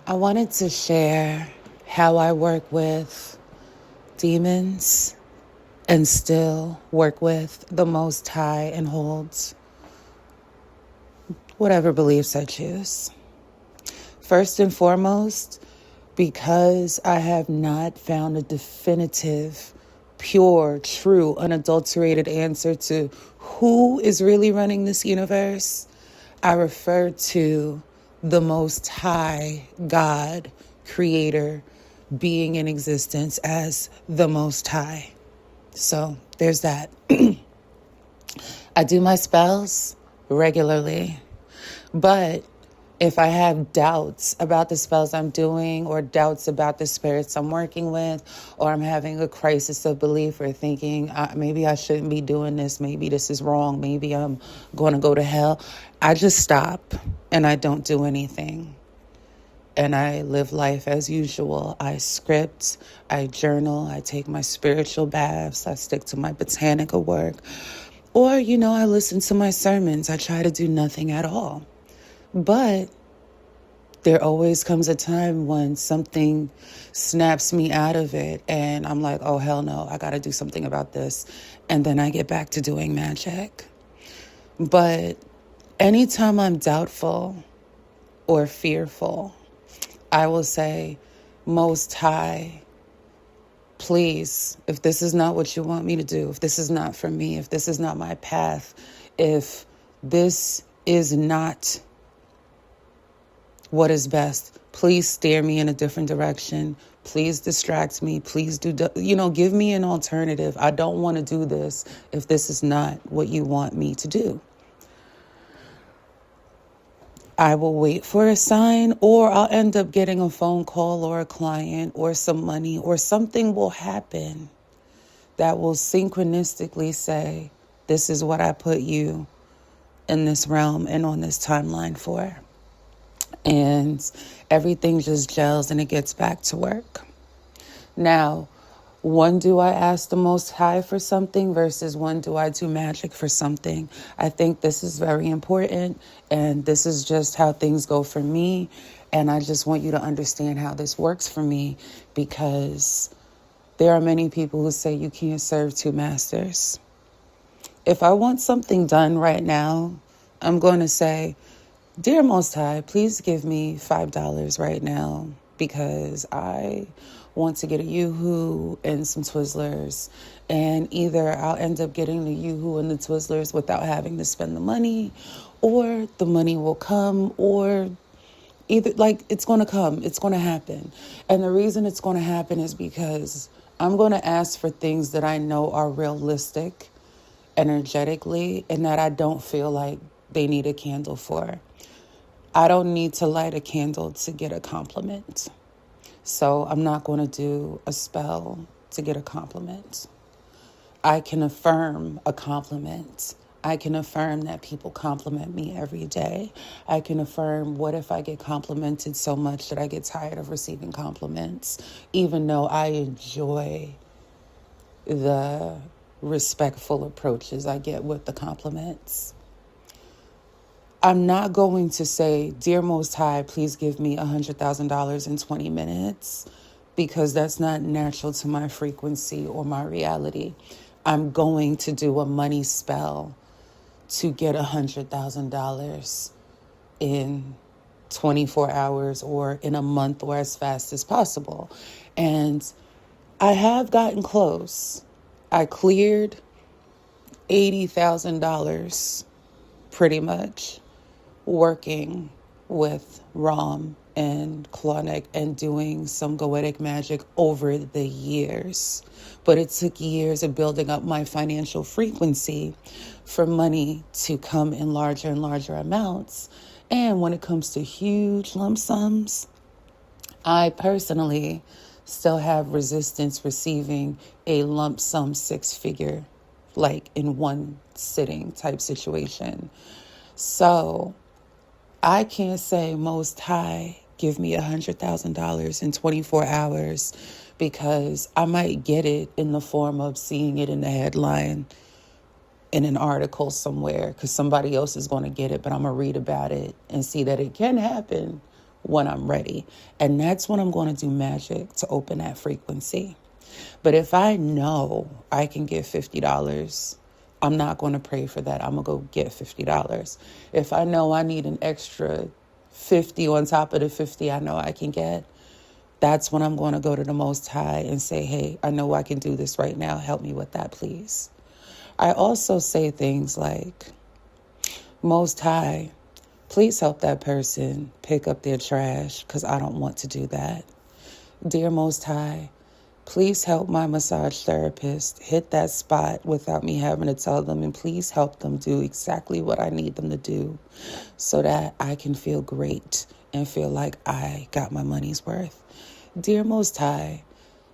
I wanted to share how I work with demons and still work with the Most High and holds whatever beliefs I choose. First and foremost, because I have not found a definitive, pure, true, unadulterated answer to who is really running this universe, I refer to the Most High God, Creator, being in existence as the Most High. So there's that. I do my spells regularly, but if I have doubts about the spells I'm doing or doubts about the spirits I'm working with, or I'm having a crisis of belief or thinking maybe I shouldn't be doing this, maybe this is wrong, maybe I'm going to go to hell, I just stop and I don't do anything. And I live life as usual. I script, I journal, I take my spiritual baths, I stick to my botanical work. Or, I listen to my sermons. I try to do nothing at all. But there always comes a time when something snaps me out of it and I'm like, oh, hell no, I got to do something about this. And then I get back to doing magic. But anytime I'm doubtful or fearful, I will say, Most High, please, if this is not what you want me to do, if this is not for me, if this is not my path, if this is not what is best, please steer me in a different direction. Please distract me. Please give me an alternative. I don't want to do this if this is not what you want me to do. I will wait for a sign, or I'll end up getting a phone call or a client or some money, or something will happen that will synchronistically say, this is what I put you in this realm and on this timeline for. And everything just gels and it gets back to work. Now, when do I ask the Most High for something versus when do I do magic for something? I think this is very important, and this is just how things go for me. And I just want you to understand how this works for me, because there are many people who say you can't serve two masters. If I want something done right now, I'm going to say, Dear Most High, please give me $5 right now because I want to get a Yoo-hoo and some Twizzlers. And either I'll end up getting the Yoo-hoo and the Twizzlers without having to spend the money, or the money will come, or either, it's going to come, it's going to happen. And the reason it's going to happen is because I'm going to ask for things that I know are realistic energetically and that I don't feel like they need a candle for. I don't need to light a candle to get a compliment. So I'm not going to do a spell to get a compliment. I can affirm a compliment. I can affirm that people compliment me every day. I can affirm, what if I get complimented so much that I get tired of receiving compliments, even though I enjoy the respectful approaches I get with the compliments. I'm not going to say, Dear Most High, please give me $100,000 in 20 minutes, because that's not natural to my frequency or my reality. I'm going to do a money spell to get $100,000 in 24 hours or in a month or as fast as possible. And I have gotten close. I cleared $80,000 pretty much, working with Ram and Klonek and doing some goetic magic over the years. But it took years of building up my financial frequency for money to come in larger and larger amounts. And when it comes to huge lump sums, I personally still have resistance receiving a lump sum six-figure, like in one sitting type situation. So I can't say, Most High, give me $100,000 in 24 hours, because I might get it in the form of seeing it in the headline in an article somewhere, because somebody else is going to get it, but I'm going to read about it and see that it can happen when I'm ready. And that's when I'm going to do magic to open that frequency. But if I know I can get $50, I'm not going to pray for that. I'm going to go get $50. If I know I need an extra 50 on top of the 50 I know I can get, that's when I'm going to go to the Most High and say, hey, I know I can do this right now. Help me with that, please. I also say things like, Most High, please help that person pick up their trash because I don't want to do that. Dear Most High, please help my massage therapist hit that spot without me having to tell them, and please help them do exactly what I need them to do so that I can feel great and feel like I got my money's worth. Dear Most High,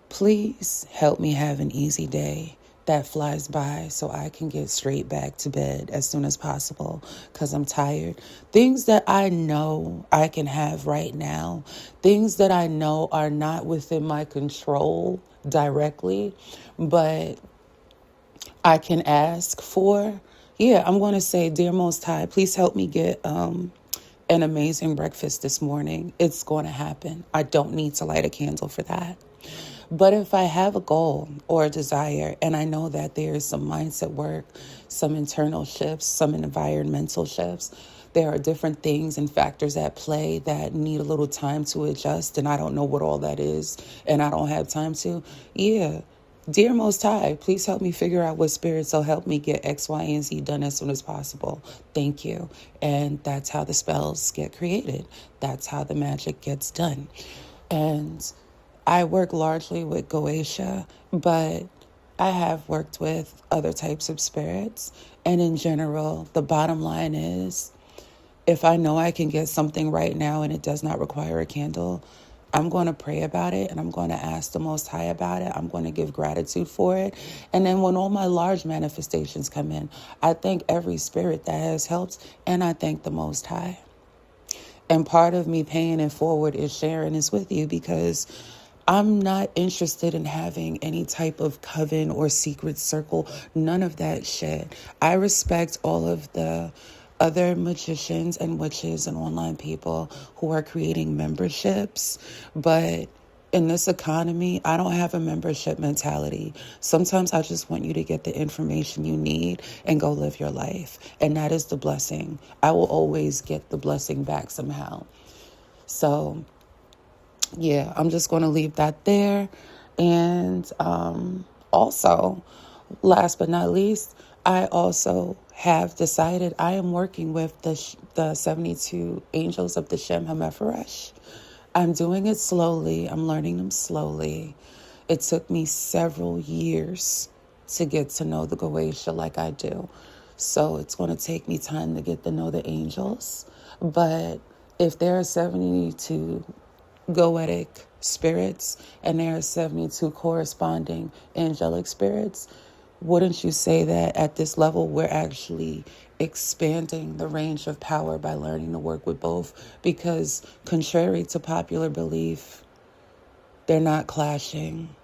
please help me have an easy day that flies by so I can get straight back to bed as soon as possible because I'm tired. Things that I know I can have right now, things that I know are not within my control directly, but I can ask for. Yeah, I'm going to say, Dear Most High, please help me get an amazing breakfast this morning. It's going to happen. I don't need to light a candle for that. But if I have a goal or a desire, and I know that there is some mindset work, some internal shifts, some environmental shifts, there are different things and factors at play that need a little time to adjust, and I don't know what all that is, and I don't have time to. Yeah, dear Most High, please help me figure out what spirits will help me get X, Y, and Z done as soon as possible. Thank you. And that's how the spells get created. That's how the magic gets done. And I work largely with Goetia, but I have worked with other types of spirits. And in general, the bottom line is, if I know I can get something right now and it does not require a candle, I'm going to pray about it and I'm going to ask the Most High about it. I'm going to give gratitude for it. And then when all my large manifestations come in, I thank every spirit that has helped, and I thank the Most High. And part of me paying it forward is sharing this with you because I'm not interested in having any type of coven or secret circle, none of that shit. I respect all of the other magicians and witches and online people who are creating memberships, but in this economy, I don't have a membership mentality. Sometimes I just want you to get the information you need and go live your life. And that is the blessing. I will always get the blessing back somehow. So yeah, I'm just going to leave that there. And also, last but not least, I also have decided I am working with the 72 angels of the Shem HaMephoresh. I'm doing it slowly. I'm learning them slowly. It took me several years to get to know the Goetia like I do. So it's going to take me time to get to know the angels. But if there are 72 goetic spirits and there are 72 corresponding angelic spirits, wouldn't you say that at this level we're actually expanding the range of power by learning to work with both? Because contrary to popular belief, they're not clashing.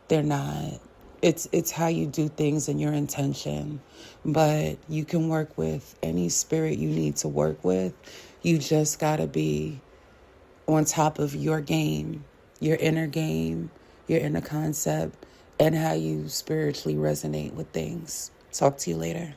They're not. It's how you do things and your intention. But you can work with any spirit you need to work with. You just got to be on top of your game, your inner concept, and how you spiritually resonate with things. Talk to you later.